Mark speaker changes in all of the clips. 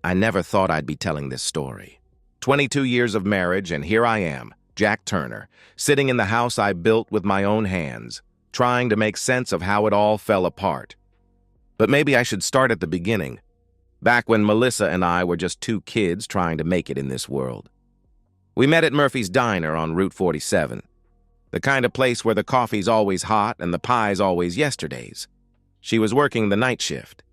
Speaker 1: I never thought I'd be telling this story. 22 years of marriage, and here I am, Jack Turner, sitting in the house I built with my own hands, trying to make sense of how it all fell apart. But maybe I should start at the beginning, back when Melissa and I were just two kids trying to make it in this world. We met at Murphy's Diner on Route 47, the kind of place where the coffee's always hot and the pie's always yesterday's. She was working the night shift.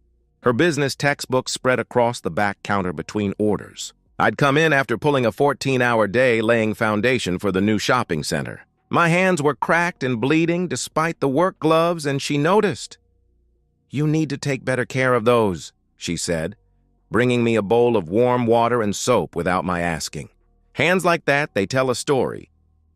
Speaker 1: Her business textbook spread across the back counter between orders. I'd come in after pulling a 14-hour day laying foundation for the new shopping center. My hands were cracked and bleeding despite the work gloves, and she noticed. "You need to take better care of those," she said, bringing me a bowl of warm water and soap without my asking. Hands like that, they tell a story.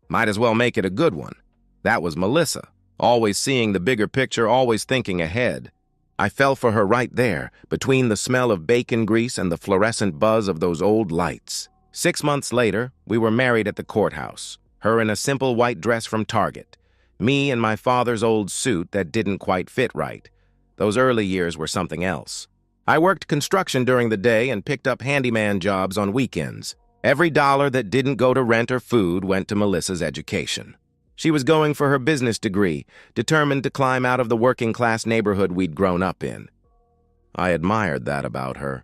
Speaker 1: Might as well make it a good one. That was Melissa, always seeing the bigger picture, always thinking ahead. I fell for her right there, between the smell of bacon grease and the fluorescent buzz of those old lights. 6 months later, we were married at the courthouse, her in a simple white dress from Target, me in my father's old suit that didn't quite fit right. Those early years were something else. I worked construction during the day and picked up handyman jobs on weekends. Every dollar that didn't go to rent or food went to Melissa's education. She was going for her business degree, determined to climb out of the working-class neighborhood we'd grown up in. I admired that about her,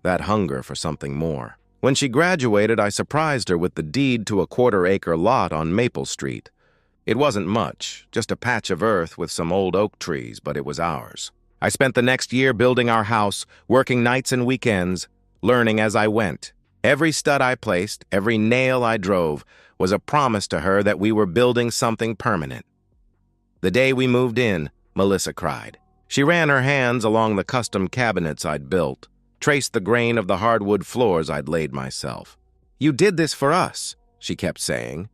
Speaker 1: that hunger for something more. When she graduated, I surprised her with the deed to a quarter-acre lot on Maple Street. It wasn't much, just a patch of earth with some old oak trees, but it was ours. I spent the next year building our house, working nights and weekends, learning as I went. Every stud I placed, every nail I drove, was a promise to her that we were building something permanent. The day we moved in, Melissa cried. She ran her hands along the custom cabinets I'd built, traced the grain of the hardwood floors I'd laid myself. "You did this for us," she kept saying.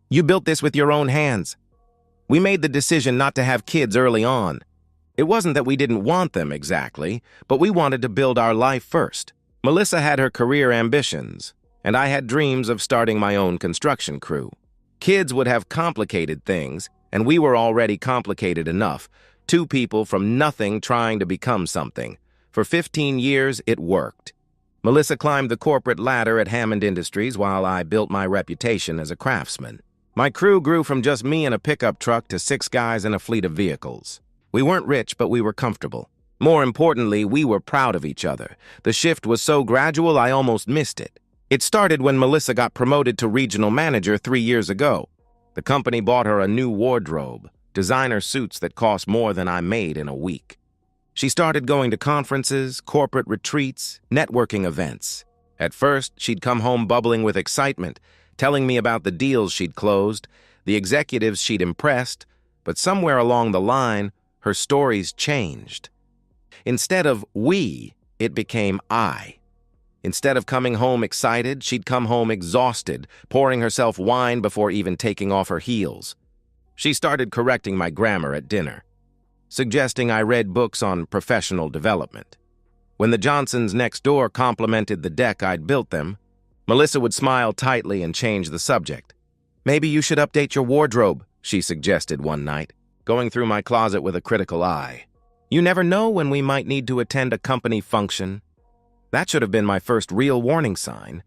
Speaker 1: "You built this with your own hands. We made the decision not to have kids early on. It wasn't that we didn't want them exactly, but we wanted to build our life first." Melissa had her career ambitions, and I had dreams of starting my own construction crew. Kids would have complicated things, and we were already complicated enough. Two people from nothing trying to become something. For 15 years, it worked. Melissa climbed the corporate ladder at Hammond Industries while I built my reputation as a craftsman. My crew grew from just me in a pickup truck to 6 guys in a fleet of vehicles. We weren't rich, but we were comfortable. More importantly, we were proud of each other. The shift was so gradual, I almost missed it. It started when Melissa got promoted to regional manager 3 years ago. The company bought her a new wardrobe, designer suits that cost more than I made in a week. She started going to conferences, corporate retreats, networking events. At first, she'd come home bubbling with excitement, telling me about the deals she'd closed, the executives she'd impressed, but somewhere along the line, her stories changed. Instead of we, it became I. Instead of coming home excited, she'd come home exhausted, pouring herself wine before even taking off her heels. She started correcting my grammar at dinner, suggesting I read books on professional development. When the Johnsons next door complimented the deck I'd built them, Melissa would smile tightly and change the subject. "Maybe you should update your wardrobe," she suggested one night, going through my closet with a critical eye. "You never know when we might need to attend a company function." That should have been my first real warning sign.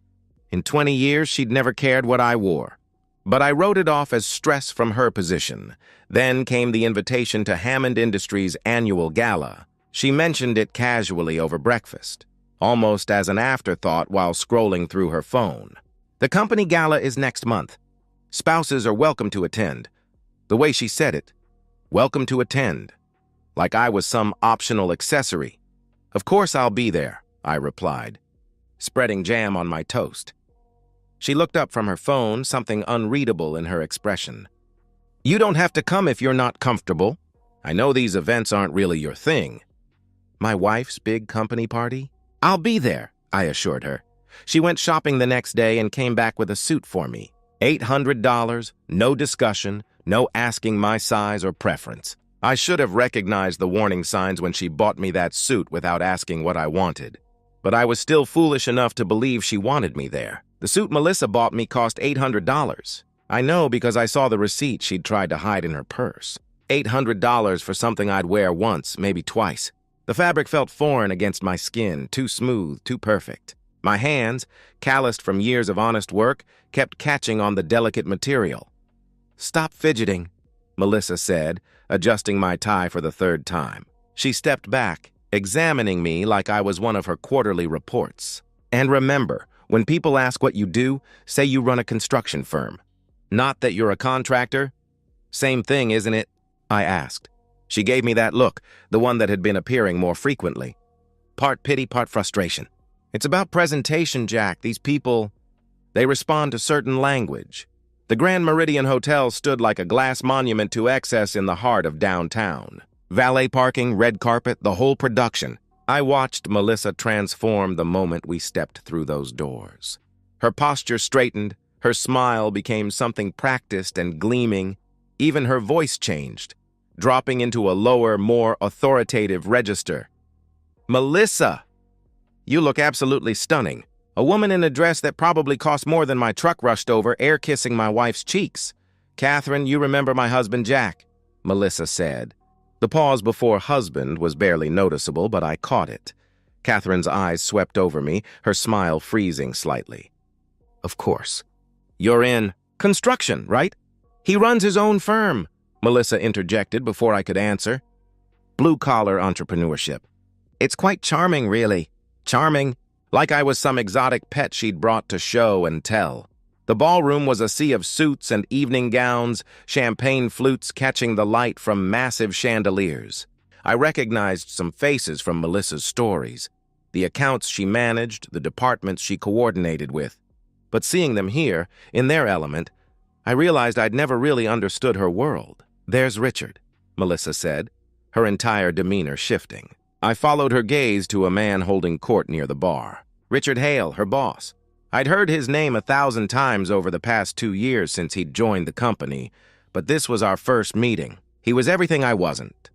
Speaker 1: In 20 years, she'd never cared what I wore. But I wrote it off as stress from her position. Then came the invitation to Hammond Industries' annual gala. She mentioned it casually over breakfast, almost as an afterthought while scrolling through her phone. "The company gala is next month. Spouses are welcome to attend." The way she said it, welcome to attend, like I was some optional accessory. "Of course I'll be there," I replied, spreading jam on my toast. She looked up from her phone, something unreadable in her expression. "You don't have to come if you're not comfortable. I know these events aren't really your thing." My wife's big company party? "I'll be there," I assured her. She went shopping the next day and came back with a suit for me. $800, no discussion, no asking my size or preference. I should have recognized the warning signs when she bought me that suit without asking what I wanted. But I was still foolish enough to believe she wanted me there. The suit Melissa bought me cost $800. I know because I saw the receipt she'd tried to hide in her purse. $800 for something I'd wear once, maybe twice. The fabric felt foreign against my skin, too smooth, too perfect. My hands, calloused from years of honest work, kept catching on the delicate material. "Stop fidgeting," Melissa said, adjusting my tie for the third time. She stepped back, examining me like I was one of her quarterly reports. "And remember, when people ask what you do, say you run a construction firm. Not that you're a contractor." "Same thing, isn't it?" I asked. She gave me that look, the one that had been appearing more frequently. Part pity, part frustration. "It's about presentation, Jack. These people, they respond to certain language." The Grand Meridian Hotel stood like a glass monument to excess in the heart of downtown. Valet parking, red carpet, the whole production. I watched Melissa transform the moment we stepped through those doors. Her posture straightened, her smile became something practiced and gleaming. Even her voice changed, dropping into a lower, more authoritative register. "Melissa, you look absolutely stunning. A woman in a dress that probably cost more than my truck rushed over, air-kissing my wife's cheeks. Catherine, you remember my husband Jack," Melissa said. The pause before husband was barely noticeable, but I caught it. Catherine's eyes swept over me, her smile freezing slightly. "Of course. You're in construction, right?" "He runs his own firm," Melissa interjected before I could answer. "Blue-collar entrepreneurship. It's quite charming, really. Charming. Like I was some exotic pet she'd brought to show and tell." The ballroom was a sea of suits and evening gowns, champagne flutes catching the light from massive chandeliers. I recognized some faces from Melissa's stories, the accounts she managed, the departments she coordinated with. But seeing them here, in their element, I realized I'd never really understood her world. "There's Richard," Melissa said, her entire demeanor shifting. I followed her gaze to a man holding court near the bar. Richard Hale, her boss. I'd heard his name 1,000 times over the past 2 years since he'd joined the company, but this was our first meeting. He was everything I wasn't.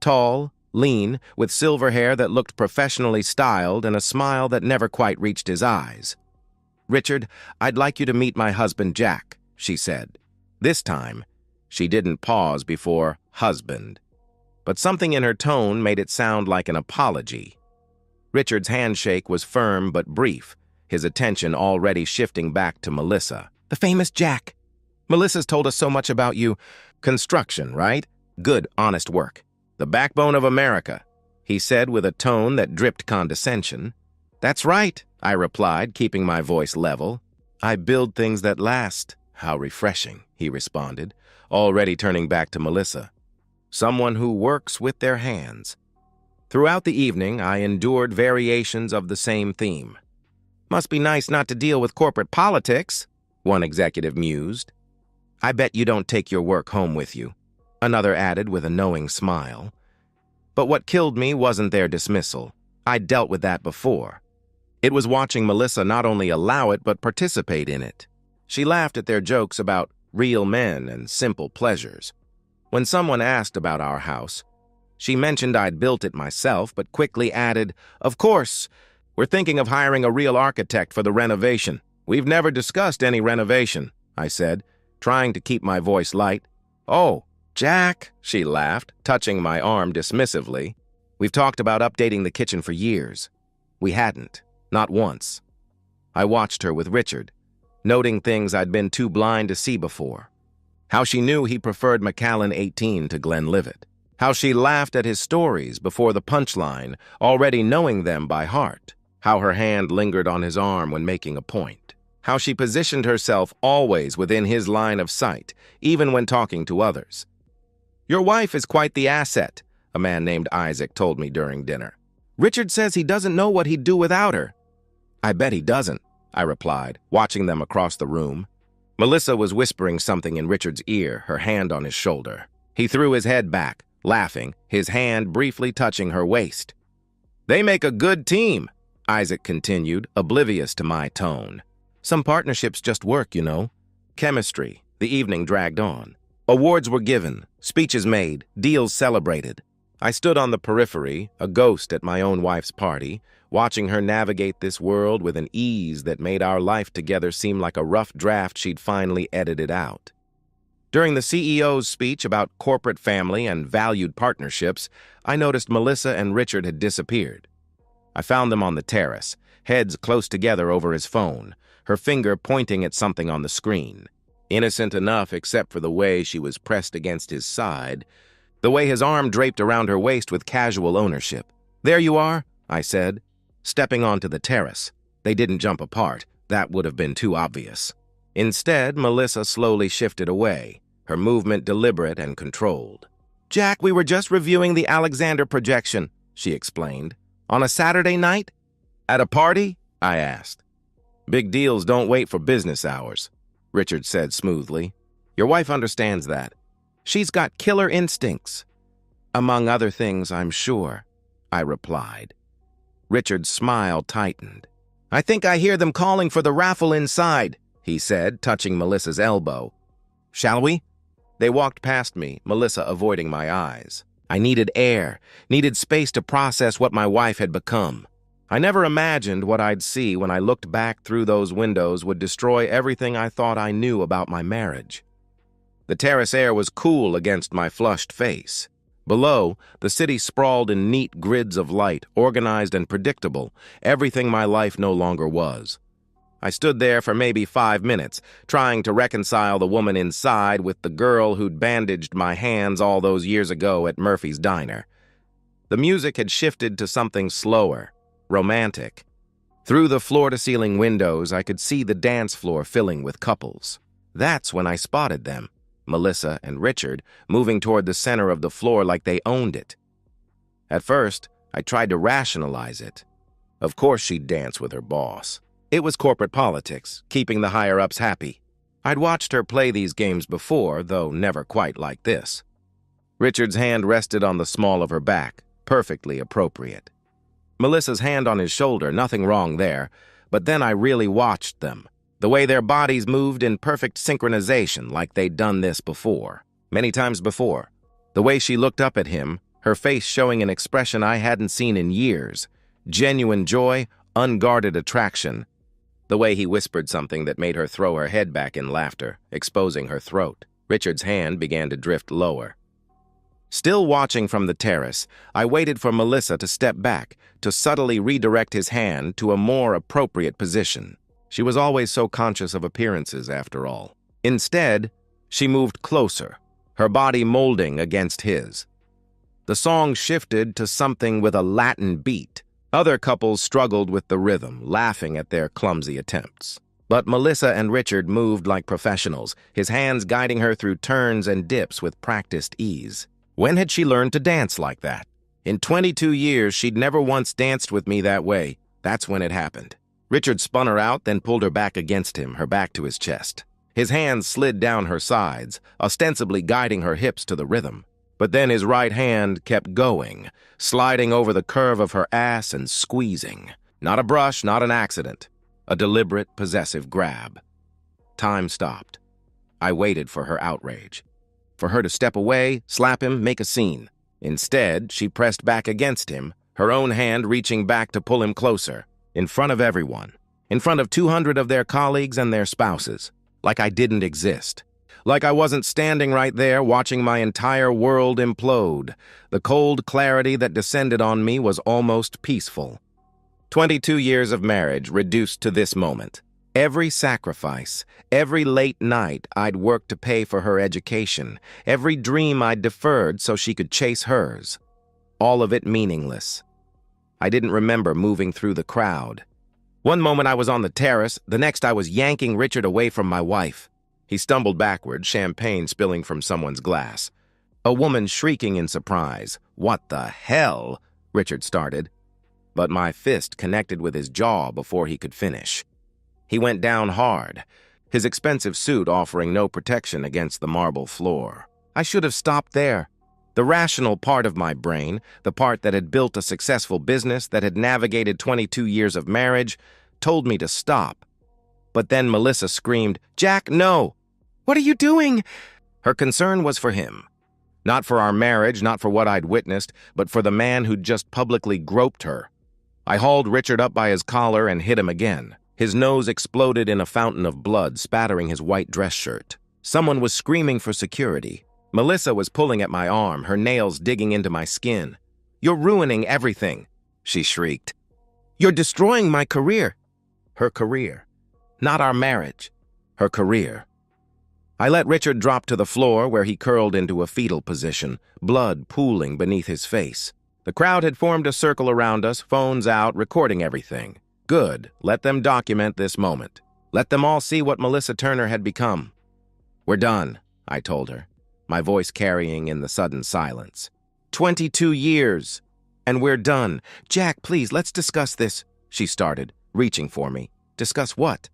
Speaker 1: Tall, lean, with silver hair that looked professionally styled and a smile that never quite reached his eyes. "Richard, I'd like you to meet my husband Jack," she said. This time, she didn't pause before husband. But something in her tone made it sound like an apology. Richard's handshake was firm but brief, his attention already shifting back to Melissa. "The famous Jack. Melissa's told us so much about you. Construction, right? Good, honest work. The backbone of America," he said with a tone that dripped condescension. "That's right," I replied, keeping my voice level. "I build things that last." "How refreshing," he responded, already turning back to Melissa. "Someone who works with their hands." Throughout the evening, I endured variations of the same theme. "Must be nice not to deal with corporate politics," one executive mused. "I bet you don't take your work home with you," another added with a knowing smile. But what killed me wasn't their dismissal. I'd dealt with that before. It was watching Melissa not only allow it but participate in it. She laughed at their jokes about real men and simple pleasures. When someone asked about our house, she mentioned I'd built it myself, but quickly added, "Of course, we're thinking of hiring a real architect for the renovation." "We've never discussed any renovation," I said, trying to keep my voice light. "Oh, Jack," she laughed, touching my arm dismissively. "We've talked about updating the kitchen for years." We hadn't, not once. I watched her with Richard, noting things I'd been too blind to see before. How she knew he preferred Macallan 18 to Glenlivet. How she laughed at his stories before the punchline, already knowing them by heart. How her hand lingered on his arm when making a point. How she positioned herself always within his line of sight, even when talking to others. "Your wife is quite the asset," a man named Isaac told me during dinner. "Richard says he doesn't know what he'd do without her." "I bet he doesn't," I replied, watching them across the room. Melissa was whispering something in Richard's ear, her hand on his shoulder. He threw his head back, laughing, his hand briefly touching her waist. "They make a good team," Isaac continued, oblivious to my tone. "Some partnerships just work, you know." Chemistry. The evening dragged on. Awards were given, speeches made, deals celebrated. I stood on the periphery, a ghost at my own wife's party, watching her navigate this world with an ease that made our life together seem like a rough draft she'd finally edited out. During the CEO's speech about corporate family and valued partnerships, I noticed Melissa and Richard had disappeared. I found them on the terrace, heads close together over his phone, her finger pointing at something on the screen. Innocent enough except for the way she was pressed against his side, the way his arm draped around her waist with casual ownership. "There you are," I said, stepping onto the terrace. They didn't jump apart. That would have been too obvious. Instead, Melissa slowly shifted away, her movement deliberate and controlled. "Jack, we were just reviewing the Alexander projection," she explained. "On a Saturday night?" "At a party?" I asked. "Big deals don't wait for business hours," Richard said smoothly. "Your wife understands that. She's got killer instincts." "Among other things, I'm sure," I replied. Richard's smile tightened. "I think I hear them calling for the raffle inside," he said, touching Melissa's elbow. "Shall we?" They walked past me, Melissa avoiding my eyes. I needed air, needed space to process what my wife had become. I never imagined what I'd see when I looked back through those windows would destroy everything I thought I knew about my marriage. The terrace air was cool against my flushed face. Below, the city sprawled in neat grids of light, organized and predictable, everything my life no longer was. I stood there for maybe 5 minutes, trying to reconcile the woman inside with the girl who'd bandaged my hands all those years ago at Murphy's Diner. The music had shifted to something slower, romantic. Through the floor-to-ceiling windows, I could see the dance floor filling with couples. That's when I spotted them, Melissa and Richard, moving toward the center of the floor like they owned it. At first, I tried to rationalize it. Of course she'd dance with her boss. It was corporate politics, keeping the higher-ups happy. I'd watched her play these games before, though never quite like this. Richard's hand rested on the small of her back, perfectly appropriate. Melissa's hand on his shoulder, nothing wrong there, but then I really watched them. The way their bodies moved in perfect synchronization, like they'd done this before, many times before. The way she looked up at him, her face showing an expression I hadn't seen in years. Genuine joy, unguarded attraction. The way he whispered something that made her throw her head back in laughter, exposing her throat. Richard's hand began to drift lower. Still watching from the terrace, I waited for Melissa to step back, to subtly redirect his hand to a more appropriate position. She was always so conscious of appearances, after all. Instead, she moved closer, her body molding against his. The song shifted to something with a Latin beat. Other couples struggled with the rhythm, laughing at their clumsy attempts. But Melissa and Richard moved like professionals, his hands guiding her through turns and dips with practiced ease. When had she learned to dance like that? In 22 years, she'd never once danced with me that way. That's when it happened. Richard spun her out, then pulled her back against him, her back to his chest. His hands slid down her sides, ostensibly guiding her hips to the rhythm. But then his right hand kept going, sliding over the curve of her ass and squeezing. Not a brush, not an accident. A deliberate, possessive grab. Time stopped. I waited for her outrage. For her to step away, slap him, make a scene. Instead, she pressed back against him, her own hand reaching back to pull him closer. In front of everyone. In front of 200 of their colleagues and their spouses. Like I didn't exist. Like I wasn't standing right there watching my entire world implode. The cold clarity that descended on me was almost peaceful. 22 years of marriage reduced to this moment. Every sacrifice, every late night I'd worked to pay for her education, every dream I'd deferred so she could chase hers. All of it meaningless. I didn't remember moving through the crowd. One moment I was on the terrace, the next I was yanking Richard away from my wife. He stumbled backward, champagne spilling from someone's glass. A woman shrieking in surprise. "What the hell?" Richard started. But my fist connected with his jaw before he could finish. He went down hard, his expensive suit offering no protection against the marble floor. I should have stopped there. The rational part of my brain, the part that had built a successful business, that had navigated 22 years of marriage, told me to stop. But then Melissa screamed, "Jack, no! What are you doing?" Her concern was for him. Not for our marriage, not for what I'd witnessed, but for the man who'd just publicly groped her. I hauled Richard up by his collar and hit him again. His nose exploded in a fountain of blood, spattering his white dress shirt. Someone was screaming for security. Melissa was pulling at my arm, her nails digging into my skin. "You're ruining everything," she shrieked. "You're destroying my career." Her career. Not our marriage. Her career. I let Richard drop to the floor where he curled into a fetal position, blood pooling beneath his face. The crowd had formed a circle around us, phones out, recording everything. Good. Let them document this moment. Let them all see what Melissa Turner had become. "We're done," I told her, my voice carrying in the sudden silence. 22 years, and we're done. "Jack, please, let's discuss this," she started, reaching for me. "Discuss what?"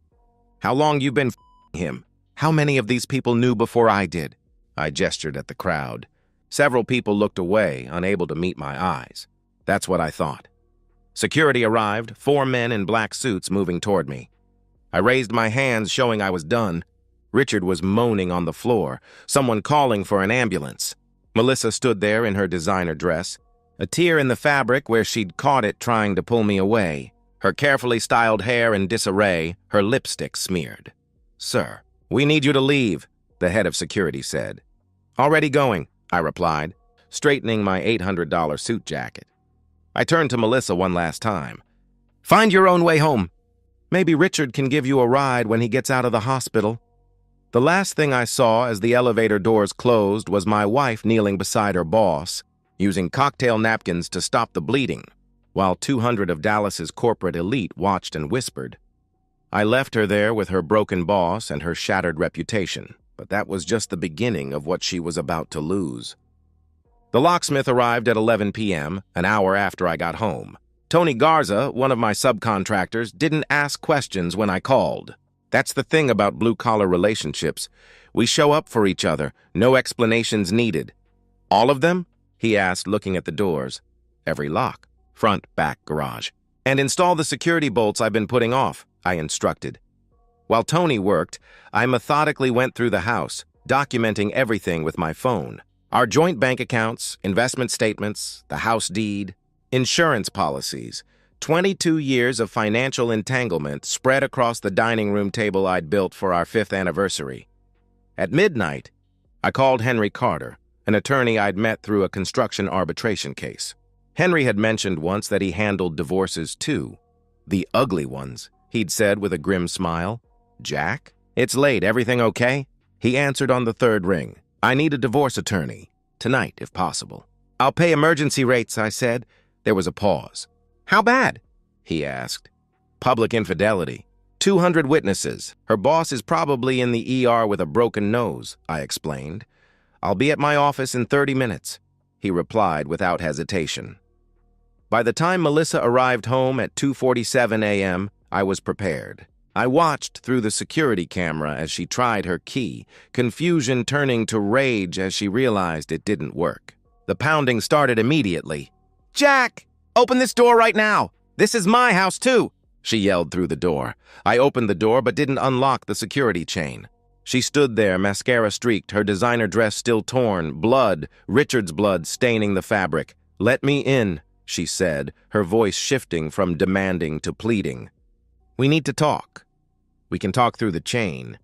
Speaker 1: "How long you been f***ing him? How many of these people knew before I did?" I gestured at the crowd. Several people looked away, unable to meet my eyes. That's what I thought. Security arrived, 4 men in black suits moving toward me. I raised my hands, showing I was done. Richard was moaning on the floor, someone calling for an ambulance. Melissa stood there in her designer dress, a tear in the fabric where she'd caught it trying to pull me away, her carefully styled hair in disarray, her lipstick smeared. "Sir, we need you to leave," the head of security said. "Already going," I replied, straightening my $800 suit jacket. I turned to Melissa one last time. "Find your own way home. Maybe Richard can give you a ride when he gets out of the hospital." The last thing I saw as the elevator doors closed was my wife kneeling beside her boss, using cocktail napkins to stop the bleeding, while 200 of Dallas's corporate elite watched and whispered. I left her there with her broken boss and her shattered reputation, but that was just the beginning of what she was about to lose. The locksmith arrived at 11 p.m., an hour after I got home. Tony Garza, one of my subcontractors, didn't ask questions when I called. That's the thing about blue-collar relationships. We show up for each other, no explanations needed. "All of them?" he asked, looking at the doors. "Every lock. Front, back, garage. And install the security bolts I've been putting off," I instructed. While Tony worked, I methodically went through the house, documenting everything with my phone. Our joint bank accounts, investment statements, the house deed, insurance policies, 22 years of financial entanglement spread across the dining room table I'd built for our 5th anniversary. At midnight, I called Henry Carter, an attorney I'd met through a construction arbitration case. Henry had mentioned once that he handled divorces too. "The ugly ones," he'd said with a grim smile. "Jack? It's late. Everything okay?" He answered on the 3rd ring. "I need a divorce attorney. Tonight, if possible." "I'll pay emergency rates," I said. There was a pause. "How bad?" he asked. "Public infidelity. 200 witnesses. Her boss is probably in the ER with a broken nose," I explained. "I'll be at my office in 30 minutes," he replied without hesitation. By the time Melissa arrived home at 2:47 a.m., I was prepared. I watched through the security camera as she tried her key, confusion turning to rage as she realized it didn't work. The pounding started immediately. "Jack, open this door right now! This is my house too!" she yelled through the door. I opened the door but didn't unlock the security chain. She stood there, mascara streaked, her designer dress still torn, blood, Richard's blood staining the fabric. "Let me in," she said, her voice shifting from demanding to pleading. "We need to talk. We can talk through the chain."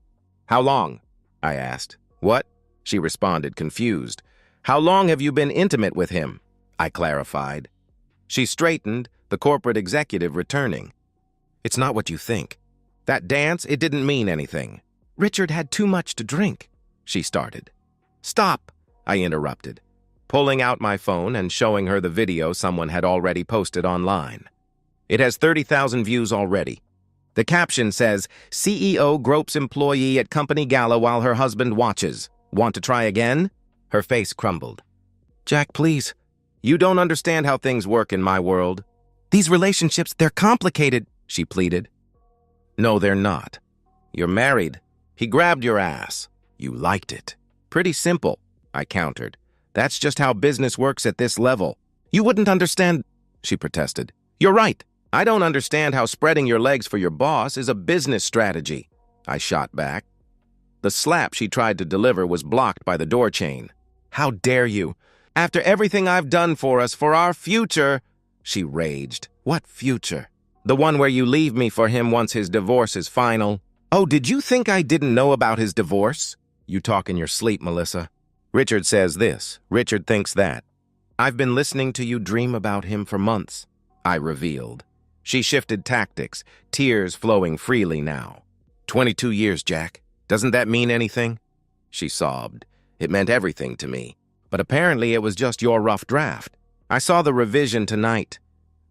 Speaker 1: "How long?" I asked. "What?" she responded, confused. "How long have you been intimate with him?" I clarified. She straightened, the corporate executive returning. "It's not what you think. That dance, it didn't mean anything. Richard had too much to drink," she started. "Stop," I interrupted, pulling out my phone and showing her the video someone had already posted online. It has 30,000 views already. The caption says, "CEO gropes employee at company gala while her husband watches. Want to try again?" Her face crumbled. "Jack, please. You don't understand how things work in my world. These relationships, they're complicated," she pleaded. "No, they're not. You're married. He grabbed your ass. You liked it. Pretty simple," I countered. "That's just how business works at this level." "You wouldn't understand," she protested. "You're right. I don't understand how spreading your legs for your boss is a business strategy," I shot back. The slap she tried to deliver was blocked by the door chain. "How dare you? After everything I've done for us, for our future," she raged. "What future? The one where you leave me for him once his divorce is final." "Oh, did you think I didn't know about his divorce? You talk in your sleep, Melissa. Richard says this. Richard thinks that. I've been listening to you dream about him for months, I revealed. She shifted tactics, tears flowing freely now. 22 years, Jack. Doesn't that mean anything? She sobbed. It meant everything to me. But apparently it was just your rough draft. I saw the revision tonight.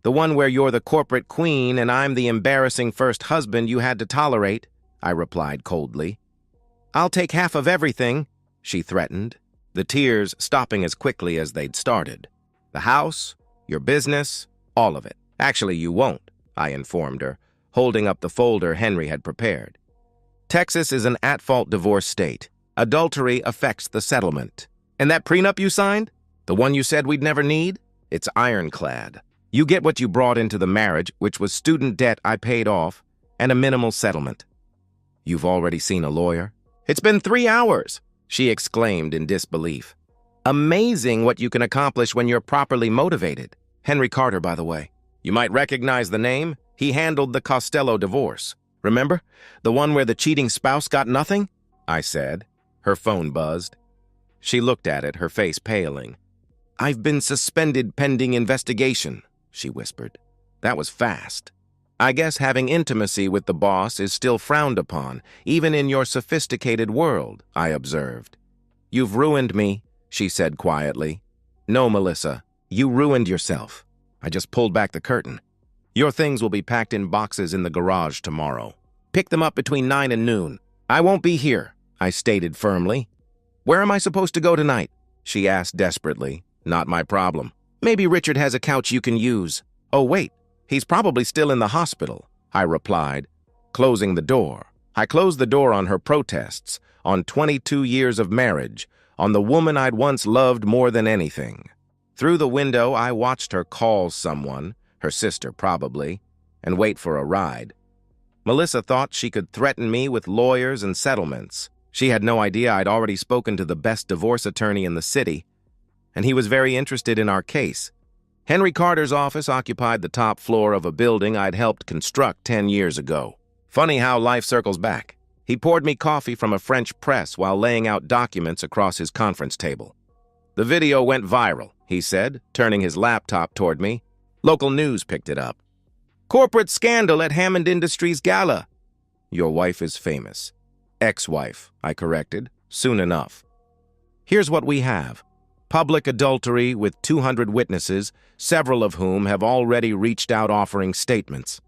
Speaker 1: The one where you're the corporate queen and I'm the embarrassing first husband you had to tolerate, I replied coldly. I'll take half of everything, she threatened, the tears stopping as quickly as they'd started. The house, your business, all of it. Actually, you won't, I informed her, holding up the folder Henry had prepared. Texas is an at-fault divorce state. Adultery affects the settlement. And that prenup you signed? The one you said we'd never need? It's ironclad. You get what you brought into the marriage, which was student debt I paid off, and a minimal settlement. You've already seen a lawyer? It's been 3 hours, she exclaimed in disbelief. Amazing what you can accomplish when you're properly motivated. Henry Carter, by the way. You might recognize the name. He handled the Costello divorce. Remember? The one where the cheating spouse got nothing? I said. Her phone buzzed. She looked at it, her face paling. I've been suspended pending investigation, she whispered. That was fast. I guess having intimacy with the boss is still frowned upon, even in your sophisticated world, I observed. You've ruined me, she said quietly. No, Melissa, you ruined yourself. I just pulled back the curtain. Your things will be packed in boxes in the garage tomorrow. Pick them up between 9 and noon. I won't be here, I stated firmly. Where am I supposed to go tonight? She asked desperately. Not my problem. Maybe Richard has a couch you can use. Oh, wait. He's probably still in the hospital, I replied, closing the door. I closed the door on her protests, on 22 years of marriage, on the woman I'd once loved more than anything. Through the window, I watched her call someone, her sister probably, and wait for a ride. Melissa thought she could threaten me with lawyers and settlements. She had no idea I'd already spoken to the best divorce attorney in the city, and he was very interested in our case. Henry Carter's office occupied the top floor of a building I'd helped construct 10 years ago. Funny how life circles back. He poured me coffee from a French press while laying out documents across his conference table. The video went viral, he said, turning his laptop toward me. Local news picked it up. Corporate scandal at Hammond Industries Gala. Your wife is famous. Ex-wife, I corrected, soon enough. Here's what we have. Public adultery with 200 witnesses, several of whom have already reached out offering statements.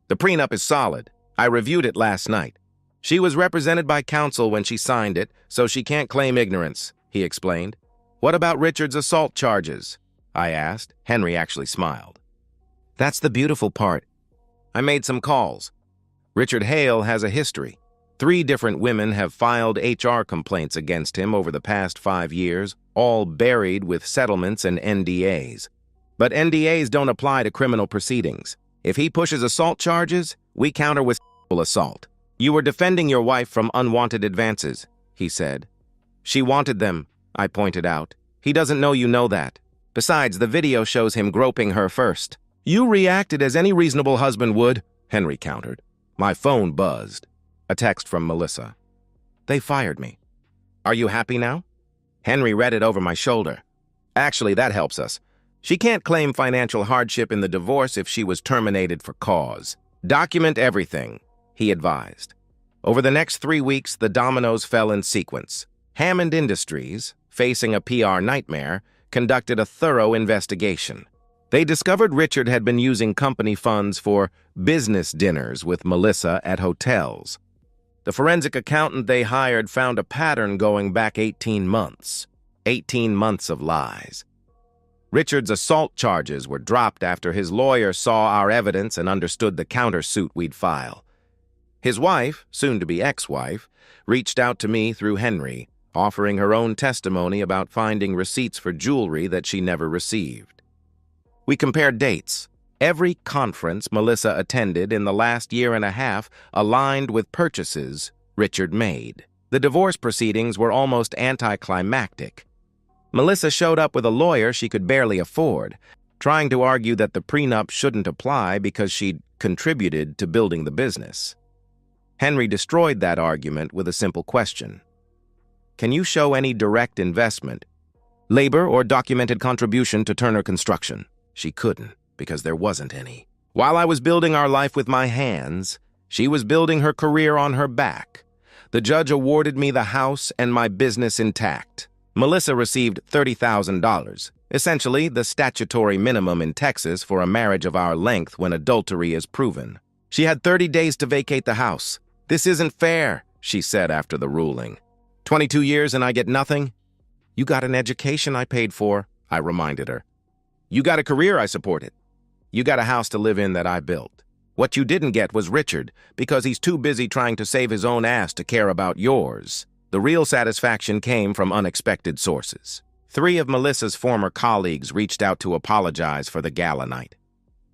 Speaker 1: The prenup is solid. I reviewed it last night. She was represented by counsel when she signed it, so she can't claim ignorance, he explained. What about Richard's assault charges? I asked. Henry actually smiled. That's the beautiful part. I made some calls. Richard Hale has a history. 3 different women have filed HR complaints against him over the past 5 years, all buried with settlements and NDAs. But NDAs don't apply to criminal proceedings. If he pushes assault charges, we counter with assault. You were defending your wife from unwanted advances, he said. She wanted them, I pointed out. He doesn't know you know that. Besides, the video shows him groping her first. You reacted as any reasonable husband would, Henry countered. My phone buzzed. A text from Melissa. They fired me. Are you happy now? Henry read it over my shoulder. Actually, that helps us. She can't claim financial hardship in the divorce if she was terminated for cause. Document everything, he advised. Over the next 3 weeks, the dominoes fell in sequence. Hammond Industries, facing a PR nightmare, conducted a thorough investigation. They discovered Richard had been using company funds for business dinners with Melissa at hotels. The forensic accountant they hired found a pattern going back 18 months. 18 months of lies. Richard's assault charges were dropped after his lawyer saw our evidence and understood the countersuit we'd file. His wife, soon-to-be ex-wife, reached out to me through Henry, offering her own testimony about finding receipts for jewelry that she never received. We compared dates. Every conference Melissa attended in the last year and a half aligned with purchases Richard made. The divorce proceedings were almost anticlimactic. Melissa showed up with a lawyer she could barely afford, trying to argue that the prenup shouldn't apply because she'd contributed to building the business. Henry destroyed that argument with a simple question. Can you show any direct investment, labor or documented contribution to Turner Construction? She couldn't, because there wasn't any. While I was building our life with my hands, she was building her career on her back. The judge awarded me the house and my business intact. Melissa received $30,000, essentially the statutory minimum in Texas for a marriage of our length when adultery is proven. She had 30 days to vacate the house. "This isn't fair," she said after the ruling. 22 years and I get nothing? You got an education I paid for, I reminded her. You got a career I supported. You got a house to live in that I built. What you didn't get was Richard, because he's too busy trying to save his own ass to care about yours. The real satisfaction came from unexpected sources. 3 of Melissa's former colleagues reached out to apologize for the gala night.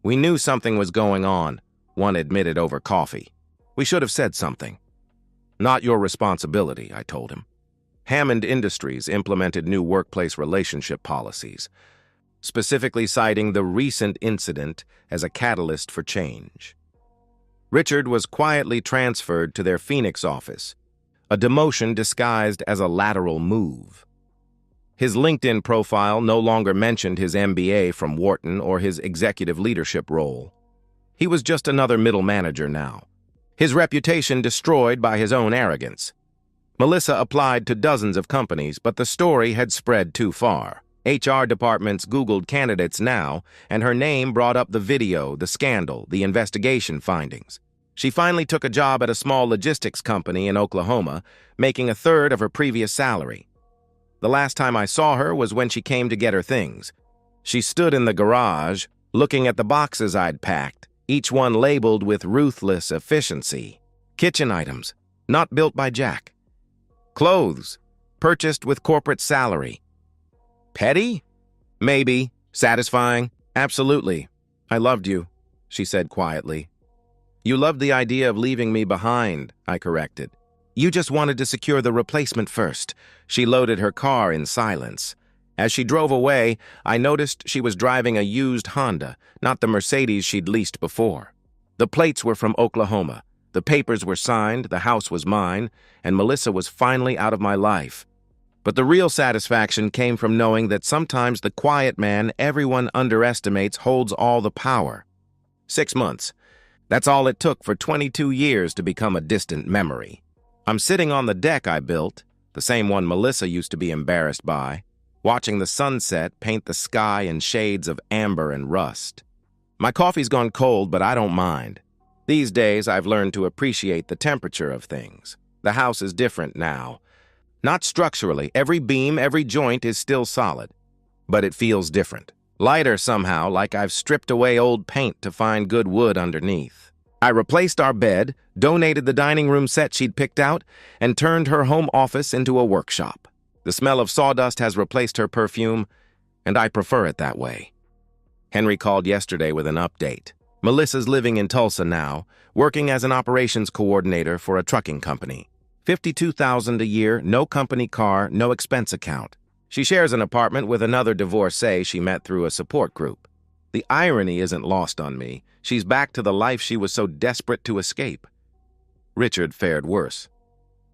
Speaker 1: We knew something was going on, one admitted over coffee. We should have said something. Not your responsibility, I told him. Hammond Industries implemented new workplace relationship policies, specifically citing the recent incident as a catalyst for change. Richard was quietly transferred to their Phoenix office, a demotion disguised as a lateral move. His LinkedIn profile no longer mentioned his MBA from Wharton or his executive leadership role. He was just another middle manager now, his reputation destroyed by his own arrogance. Melissa applied to dozens of companies, but the story had spread too far. HR departments Googled candidates now, and her name brought up the video, the scandal, the investigation findings. She finally took a job at a small logistics company in Oklahoma, making a third of her previous salary. The last time I saw her was when she came to get her things. She stood in the garage, looking at the boxes I'd packed, each one labeled with ruthless efficiency. Kitchen items, not built by Jack. Clothes, purchased with corporate salary. Petty? Maybe. Satisfying? Absolutely. I loved you, she said quietly. You loved the idea of leaving me behind, I corrected. You just wanted to secure the replacement first. She loaded her car in silence. As she drove away, I noticed she was driving a used Honda, not the Mercedes she'd leased before. The plates were from Oklahoma. The papers were signed, the house was mine, and Melissa was finally out of my life. But the real satisfaction came from knowing that sometimes the quiet man everyone underestimates holds all the power. 6 months. That's all it took for 22 years to become a distant memory. I'm sitting on the deck I built, the same one Melissa used to be embarrassed by, watching the sunset paint the sky in shades of amber and rust. My coffee's gone cold, but I don't mind. These days, I've learned to appreciate the temperature of things. The house is different now. Not structurally, every beam, every joint is still solid, but it feels different. Lighter somehow, like I've stripped away old paint to find good wood underneath. I replaced our bed, donated the dining room set she'd picked out, and turned her home office into a workshop. The smell of sawdust has replaced her perfume, and I prefer it that way. Henry called yesterday with an update. Melissa's living in Tulsa now, working as an operations coordinator for a trucking company. $52,000 a year, no company car, no expense account. She shares an apartment with another divorcee she met through a support group. The irony isn't lost on me. She's back to the life she was so desperate to escape. Richard fared worse.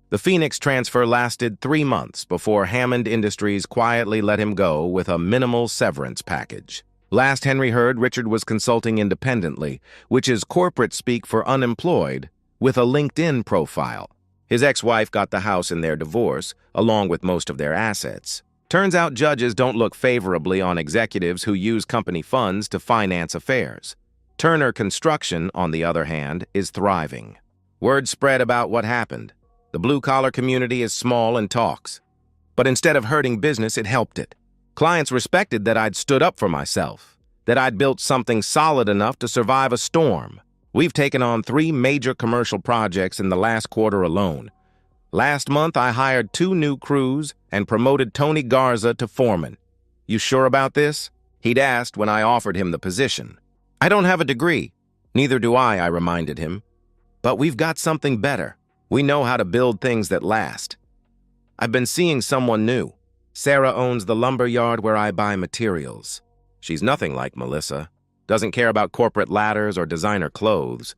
Speaker 1: The Phoenix transfer lasted 3 months before Hammond Industries quietly let him go with a minimal severance package. Last Henry heard, Richard was consulting independently, which is corporate speak for unemployed, with a LinkedIn profile. His ex-wife got the house in their divorce, along with most of their assets. Turns out judges don't look favorably on executives who use company funds to finance affairs. Turner Construction, on the other hand, is thriving. Word spread about what happened. The blue-collar community is small and talks. But instead of hurting business, it helped it. Clients respected that I'd stood up for myself, that I'd built something solid enough to survive a storm. We've taken on 3 major commercial projects in the last quarter alone. Last month, I hired 2 new crews and promoted Tony Garza to foreman. You sure about this? He'd asked when I offered him the position. I don't have a degree. Neither do I reminded him. But we've got something better. We know how to build things that last. I've been seeing someone new. Sarah owns the lumber yard where I buy materials. She's nothing like Melissa. Doesn't care about corporate ladders or designer clothes.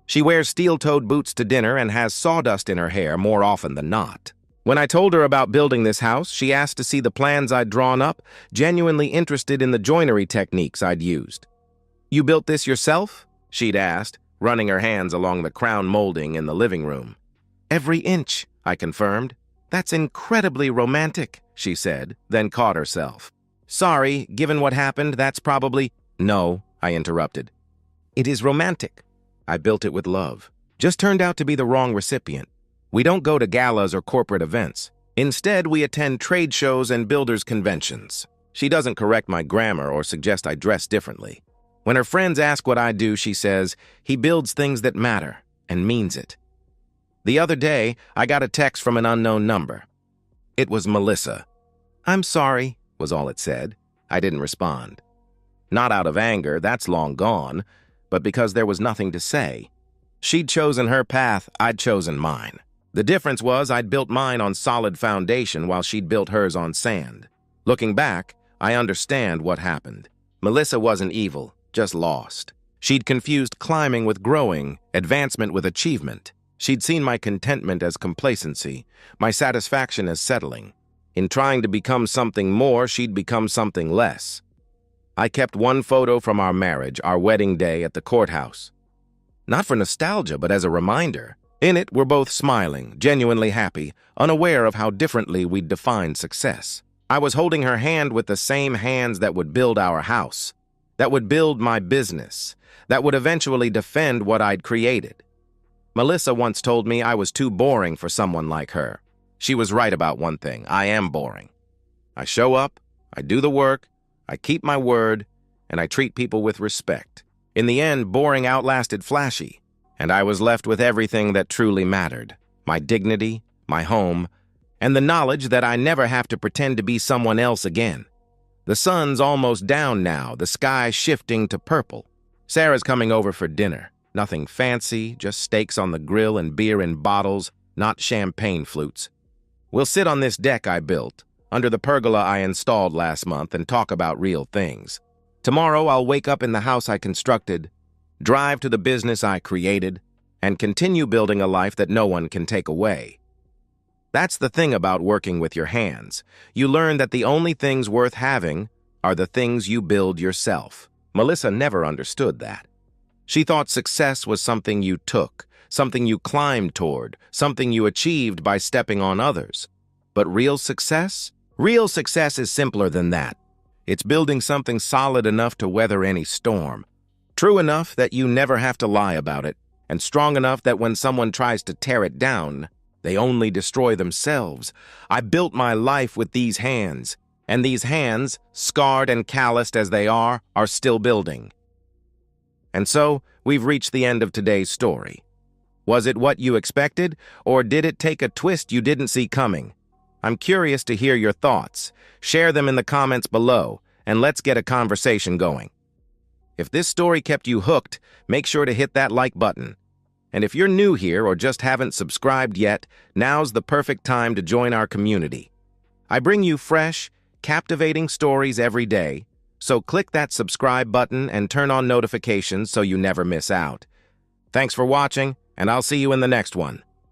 Speaker 1: She wears steel-toed boots to dinner and has sawdust in her hair more often than not. When I told her about building this house, she asked to see the plans I'd drawn up, genuinely interested in the joinery techniques I'd used. "You built this yourself?" she'd asked, running her hands along the crown molding in the living room. "Every inch," I confirmed. "That's incredibly romantic," she said, then caught herself. "Sorry, given what happened, that's probably—" "No," I interrupted. "It is romantic. I built it with love. Just turned out to be the wrong recipient. We don't go to galas or corporate events. Instead, we attend trade shows and builders' conventions." She doesn't correct my grammar or suggest I dress differently. When her friends ask what I do, she says, "He builds things that matter," and means it. The other day, I got a text from an unknown number. It was Melissa. "I'm sorry," was all it said. I didn't respond. Not out of anger, that's long gone, but because there was nothing to say. She'd chosen her path, I'd chosen mine. The difference was I'd built mine on solid foundation while she'd built hers on sand. Looking back, I understand what happened. Melissa wasn't evil, just lost. She'd confused climbing with growing, advancement with achievement. She'd seen my contentment as complacency, my satisfaction as settling. In trying to become something more, she'd become something less. I kept one photo from our marriage, our wedding day at the courthouse. Not for nostalgia, but as a reminder. In it, we're both smiling, genuinely happy, unaware of how differently we'd defined success. I was holding her hand with the same hands that would build our house, that would build my business, that would eventually defend what I'd created. Melissa once told me I was too boring for someone like her. She was right about one thing: I am boring. I show up, I do the work, I keep my word, and I treat people with respect. In the end, boring outlasted flashy, and I was left with everything that truly mattered: my dignity, my home, and the knowledge that I never have to pretend to be someone else again. The sun's almost down now, the sky shifting to purple. Sarah's coming over for dinner. Nothing fancy, just steaks on the grill and beer in bottles, not champagne flutes. We'll sit on this deck I built, under the pergola I installed last month, and talk about real things. Tomorrow I'll wake up in the house I constructed, drive to the business I created, and continue building a life that no one can take away. That's the thing about working with your hands. You learn that the only things worth having are the things you build yourself. Melissa never understood that. She thought success was something you took, something you climbed toward, something you achieved by stepping on others. But real success? Real success is simpler than that. It's building something solid enough to weather any storm, true enough that you never have to lie about it, and strong enough that when someone tries to tear it down, they only destroy themselves. I built my life with these hands, and these hands, scarred and calloused as they are still building. And so, we've reached the end of today's story. Was it what you expected, or did it take a twist you didn't see coming? I'm curious to hear your thoughts. Share them in the comments below, and let's get a conversation going. If this story kept you hooked, make sure to hit that like button. And if you're new here or just haven't subscribed yet, now's the perfect time to join our community. I bring you fresh, captivating stories every day, so click that subscribe button and turn on notifications so you never miss out. Thanks for watching, and I'll see you in the next one.